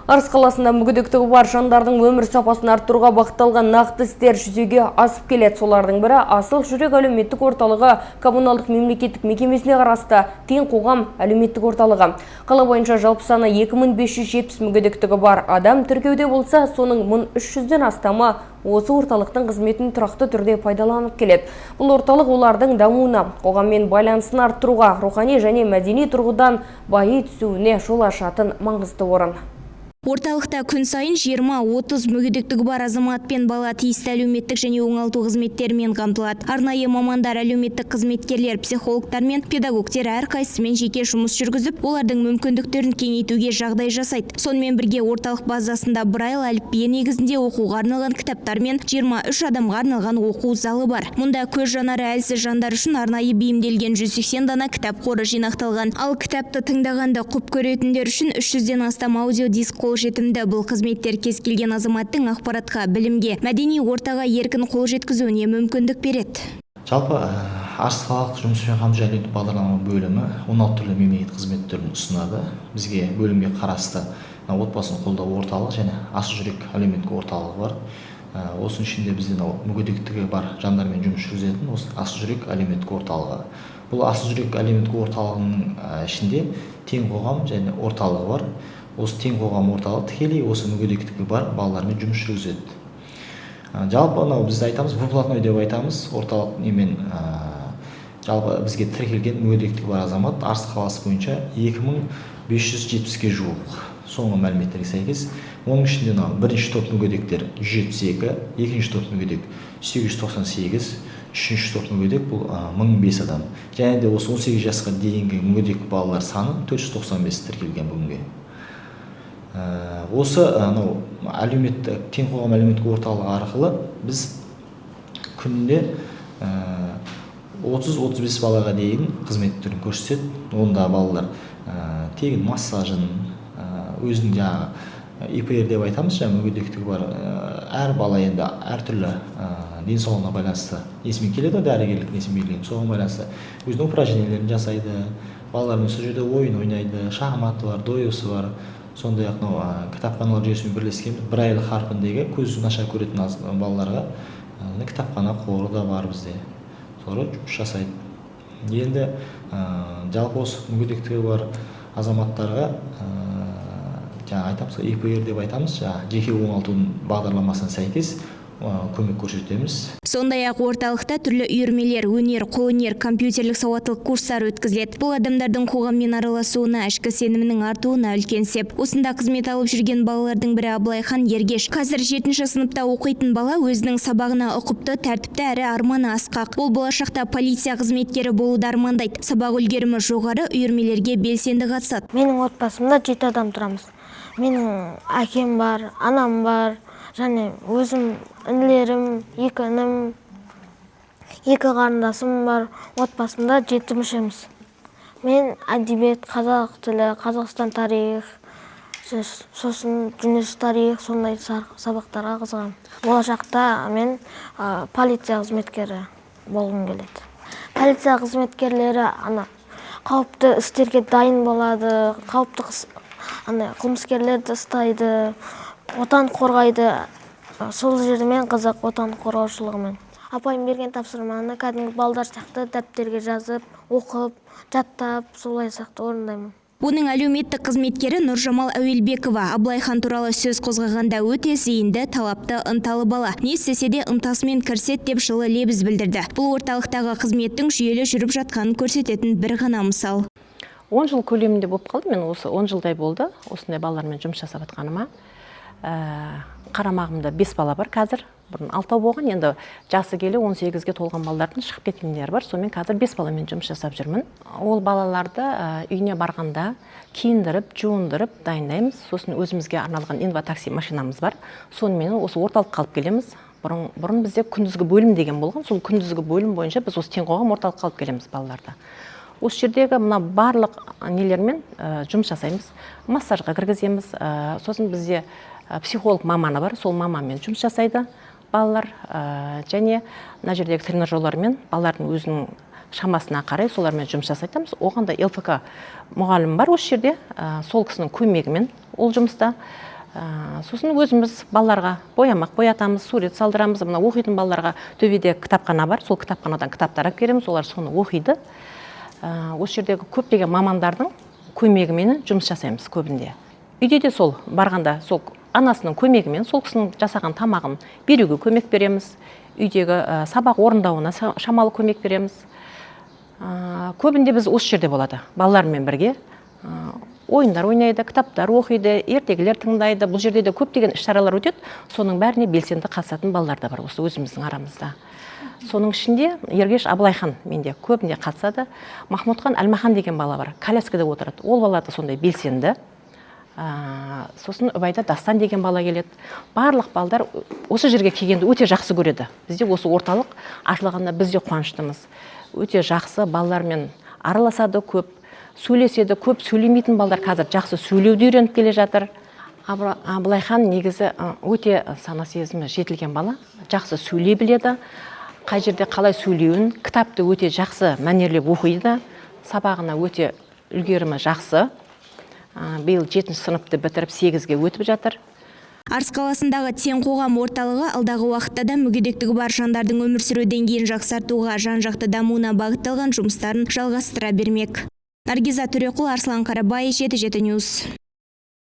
Арыс қаласында мүгедектігі бар жандардың өмір сапасын арттыруға бағытталған нақты істер жүзеге асып келеді. Солардың бірі Асыл жүрек әлеуметтік орталығы коммуналдық мемлекеттік мекемесіне қарасты Тең қоғам әлеуметтік орталығы. Қала бойынша жалпы саны 2570 мүгедектігі бар адам тіркеуде болса, соның 1300-ден астамы осы орталықтың қызметін тұрақты түрде пайдаланып келеді. Бұл орталық олардың дамуына, қоғаммен байланысын арттыруға, рухани және мәдени тұрғыдан байи түсуіне жол ашатын маңызды орын. Орталықта күн сайын 20-30 мүгедектігі бар азамат пен бала тиісті әлеуметтік және оңалту қызметтерімен қамтылады. Арнайы мамандар, әлеуметтік қызметкерлер, психологтар мен педагогтер әрқайсысымен жеке жұмыс жүргізіп, олардың мүмкіндіктерін кеңейтуге жағдай жасайды. Сонымен бірге орталық базасында Braille әліпбиі негізінде оқуға арналған кітаптар мен 23 адамға арналған оқу залы бар. Мұнда көз жанары әлсіз жандар үшін арнайы бейімделген 180 дана кітап қоры жинақталған. Ал кітапты тыңдағанды құп көретіндер үшін 300-ден астам аудиодиск жетімді. Бұл қызметтер кез келген азаматтың ақпаратқа, білімге, мәдени ортаға еркін қол жеткізуіне мүмкіндік береді. Жалпы Арыс қалалық жұмыспен қамту әлеуметтік бағдарлама бөлімі 16 түрлі мемлекеттік қызметтерін ұсынады. Бізге бөлімге қарасты отбасын қолдау орталығы және Асыл жүрек әлеуметтік орталығы бар. Осының ішінде бізде мүгедектігі бар жандармен жұмыс жүргізетін осы Асыл жүрек әлеуметтік орталығы. Бұл Асыл жүрек әлеуметтік орталығының ішінде Тең қоғам және орталығы бар. Осы Тең қоғам орталығы тікелей осы мүгедектігі бар балалармен жұмыс жүргізеді. Жалпы біз айтамыз, выплатной деп айтамыз, орталық немен жалпы бізге тіркелген мүгедектігі бар азамат Арыс қаласы бойынша 2570-ге жуық. Соңғы мәліметтерге сәйкес, оның ішінде бірінші топ мүгедектер 172, екінші топ мүгедек 898, үшінші топ мүгедек бұл 1005 адам. Және де осы 18 жасқа дейінгі мүгедек балалар саны 495 тіркелген бүгінге. Осы әлеуметтік Тең қоғам әлеуметтік орталығы арқылы біз күнде 30-35 балаға дейін қызмет түрін көрсетеді. Онда балалар тегін массажын, өзінің жаңағы ИПР деп айтамыз, мүгедектігі бар әр бала енді әртүрлі денсаулығына байланысты несімен келеді, дәрігерлік несімен келеді, соған байланысты өзінің упражнениелерін жасайды, балалармен сол жерде ойын ойнайды, шахматы бар, дойысы бар. Сондай-ақ кітапханалар жүйесімен бірлескен Braille харпіндегі көзі нашар көретін балаларға кітапхана қоры да бар бізде. Солар жұмыс жасайды. Енді жалпы осы мүгедектігі бар азаматтарға жаңа айтамыз, ИПР деп айтамыз, жеке оңалту бағдарламасына сәйкес көмек көрсетеміз. Сондай-ақ орталықта түрлі үйірмелер, өнер, қолөнер, компьютерлік сауаттылық курстар өткізіледі. Бұл адамдардың қоғаммен араласуына, ішкі сенімінің артуына үлкен сеп. Осында қызмет алып жүрген балалардың бірі Аблайхан Ергеш. Қазір 7-ші сыныпта оқитын бала өзінің сабағына ұқыпты, тәртіпті әрі арманы асқақ. Ол болашақта полиция қызметкері болуды армандайды. Сабақ үлгерімі жоғары, үйірмелерге белсенді қатысады. Менің отбасымда 7 адам тұрамыз. Менің әкем бар, анам бар. Және өзім інілерім, 2 інім, 2 қарындасым бар. Отбасымда 7 мүшеміз. Мен әдебиет, қазақ тілі, Қазақстан тарих, сосын дүниежүзі тарих, сондай сабақтарға қызығамын. Болашақта мен полиция қызметкері болғым келеді. Полиция қызметкерлері қауіпті істерге дайын болады, қауіпті қылмыскерлерді ұстайды, отан қорғайды. Сол жерде мен қызық отан қорғаушылығымен. Апайым берген тапсырманы кәдімгі балдар сияқты дәптерге жазып, оқып, жаттап, солай сияқты орындаймын. Оның әлеуметтік қызметкері Нұржамал Әуелбекова Аблайхан туралы сөз қозғағанда өте зейінді, талапты, ынталы бала. Не істесе де ынтасымен кірсет деп жылы лебіз білдірді. Бұл орталықтағы қызметтің жүйелі жүріп жатқанын көрсететін бір ғана мысал. 10 жыл көлемінде болып қалды, мен осы 10 жылдай болды осындай балалармен жұмыс жасап жатқаныма. Қарамағымда 5 бала бар қазір, бұрын 6 болған, енді жасы келі 18-ге толған балалардың шығып кеткендері бар, сонымен қазір 5 баламен жұмыс жасап жүрмін. Ол балаларды үйіне барғанда киіндіріп, жуындырып дайындаймыз. Сосын өзімізге арналған инватакси машинамыз бар. Сонымен осы орталыққа алып келеміз. Бұрын бізде күндізгі бөлім деген болған, сол күндізгі бөлім бойынша біз осы Тең қоғам орталыққа алып келеміз балаларды. Осы жердегі мына барлық нелермен жұмыс жасаймыз, массажға кіргіземіз. Сосын бізде психолог маманы бар, сол мамамен жұмыс жасайды балалар. Және мына жердегі тренажерлармен балалардың өзінің шамасына қарай солармен жұмыс жасайтамыз. Оған да ЛФК мұғалім бар осы жерде, сол кісінің көмегімен ол жұмыста. Сосын өзіміз балаларға боямақ боятамыз, сурет салдырамыз. Мына оқитын балаларға төбеде кітапхана бар, сол кітапханадан кітаптар алып береміз, олар соны оқиды. Осы жердегі көптеген мамандардың көмегімен жұмыс жасаймыз көбінде. Үйде де сол барғанда сол анасының көмегімен сол кісінің жасаған тамағын беруге көмек береміз. Үйдегі сабақ орындауына шамалы көмек береміз. Көбінде біз осы жерде болады, балалармен бірге. Ойындар ойнайды, кітаптар оқиды, ертегілер тыңдайды. Бұл жерде де көптеген іс-шаралар өтеді. Соның бәріне белсенді қатысатын балалар да бар осы өзіміздің арамызда. Соның ішінде Ергеш Абылайхан менде көбінде қатысады. Махмудхан Әлмахан деген бала бар, коляскада отырады. Ол бала да сондай белсенді. Сосын Үбайда Дастан деген бала келеді. Барлық балдар осы жерге келгенді өте жақсы көреді. Бізде осы орталық ашылғанда біз де қуаныштымыз. Өте жақсы балалармен араласады көп. Сөйлеседі, көп сөйлемейтін балдар қазір жақсы сөйлеуді үйреніп келе жатыр. Абылайхан негізі өте сана сезімі жетілген бала, жақсы сөйлей біледі. Қай жерде қалай сөйлеуін, кітапты өте жақсы мәнерлеп оқиды. Сабағына өте үлгерімі жақсы. Биыл 7-ші сыныпты бітіріп 8-ге өтіп жатыр. Арыс қаласындағы тең қоғам орталығы алдағы уақытта да мүгедектігі бар жандардың өмір сүру деңгейін жақсартуға, жан-жақты дамуына бағытталған жұмыстарын жалғастыра бермек. Наргиза Төреқұл, Арслан Қарабай, 7-7 Ньюс.